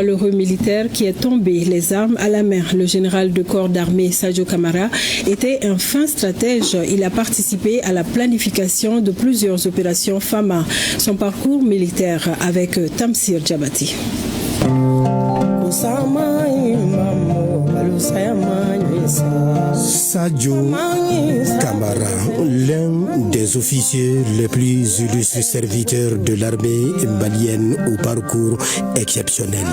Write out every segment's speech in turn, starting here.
L'heureux militaire qui est tombé les armes à la main, le général de corps d'armée Sadio Camara, était un fin stratège. Il a participé à la planification de plusieurs opérations FAMA. Son parcours militaire avec Tamsir Djabati. Sadio Camara, l'un des officiers les plus illustres serviteurs de l'armée malienne au parcours exceptionnel.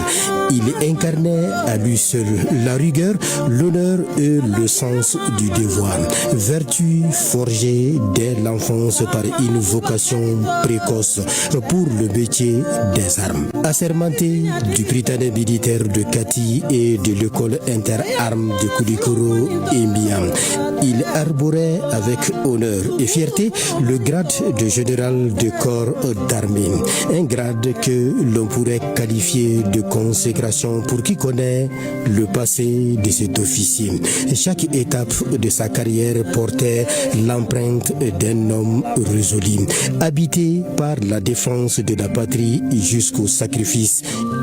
Il incarnait à lui seul la rigueur, l'honneur et le sens du devoir. Vertu forgée dès l'enfance par une vocation précoce pour le métier des armes. Assermenté du Britannique militaire de Kati et de l'école inter-armes de Koulikoro et Miam, il arborait avec honneur et fierté le grade de général de corps d'armée. Un grade que l'on pourrait qualifier de consécration pour qui connaît le passé de cet officier. Chaque étape de sa carrière portait l'empreinte d'un homme résolu, habité par la défense de la patrie jusqu'au sacrifice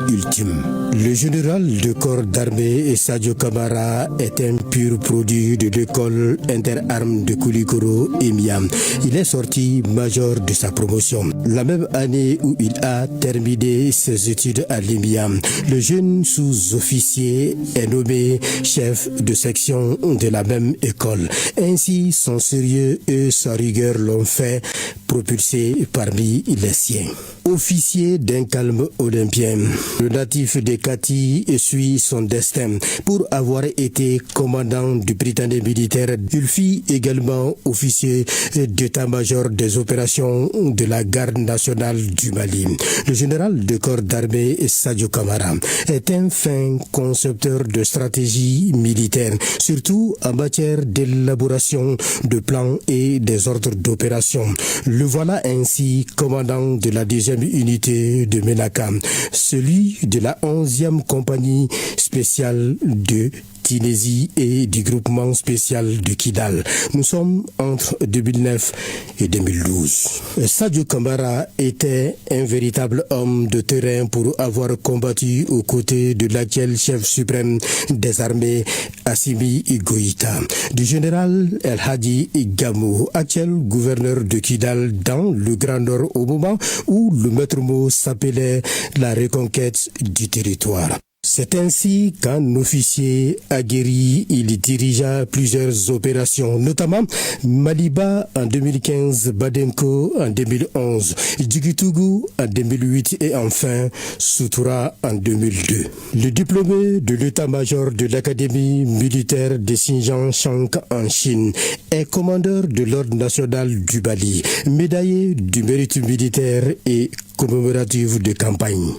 ultime. Le général de corps d'armée Sadio Camara est un pur produit de l'école inter-armes de Koulikoro et Miam. Il est sorti major de sa promotion. La même année où il a terminé ses études à l'IMIAM, le jeune sous-officier est nommé chef de section de la même école. Ainsi, son sérieux et sa rigueur l'ont fait propulser parmi les siens. Officier d'un calme olympien, le natif de Kati suit son destin. Pour avoir été commandant du Britannique militaire, il fut également officier d'état-major des opérations de la garde nationale du Mali. Le général de corps d'armée Sadio Camara est un fin concepteur de stratégie militaire, surtout en matière d'élaboration de plans et des ordres d'opération. Le voilà ainsi commandant de la 2e unité de Menaka, celui de la 11e compagnie spéciale de Tinésie et du groupement spécial de Kidal. Nous sommes entre 2009 et 2012. Sadio Camara était un véritable homme de terrain pour avoir combattu aux côtés de l'actuel chef suprême des armées, Assimi Goïta, du général El Hadi Gamou, actuel gouverneur de Kidal dans le Grand Nord au moment où le maître mot s'appelait la reconquête du territoire. C'est ainsi qu'en officier aguerri, il dirigea plusieurs opérations, notamment Maliba en 2015, Badenko en 2011, Djigitougou en 2008 et enfin Soutoura en 2002. Le diplômé de l'état-major de l'Académie militaire de Xinjiang Shank en Chine est commandeur de l'ordre national du Mali, médaillé du mérite militaire et commémoratif de campagne.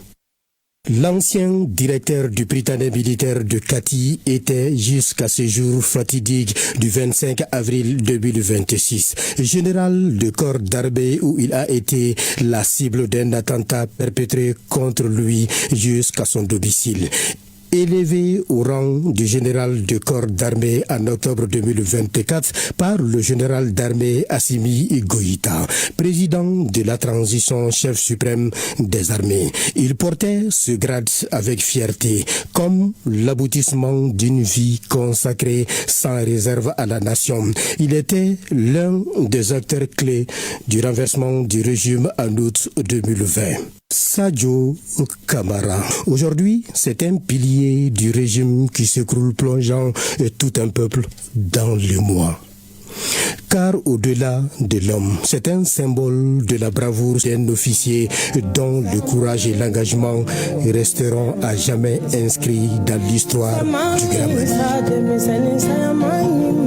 L'ancien directeur du Britannique militaire de Kati était jusqu'à ce jour fatidique du 25 avril 2026, général de corps d'armée où il a été la cible d'un attentat perpétré contre lui jusqu'à son domicile. Élevé au rang du général de corps d'armée en octobre 2024 par le général d'armée Assimi Goïta, président de la transition chef suprême des armées. Il portait ce grade avec fierté, comme l'aboutissement d'une vie consacrée sans réserve à la nation. Il était l'un des acteurs clés du renversement du régime en août 2020. Sadio Camara. Aujourd'hui, c'est un pilier du régime qui s'écroule, plongeant tout un peuple dans l'émoi. Car au-delà de l'homme, c'est un symbole de la bravoure d'un officier dont le courage et l'engagement resteront à jamais inscrits dans l'histoire du Grand Mali.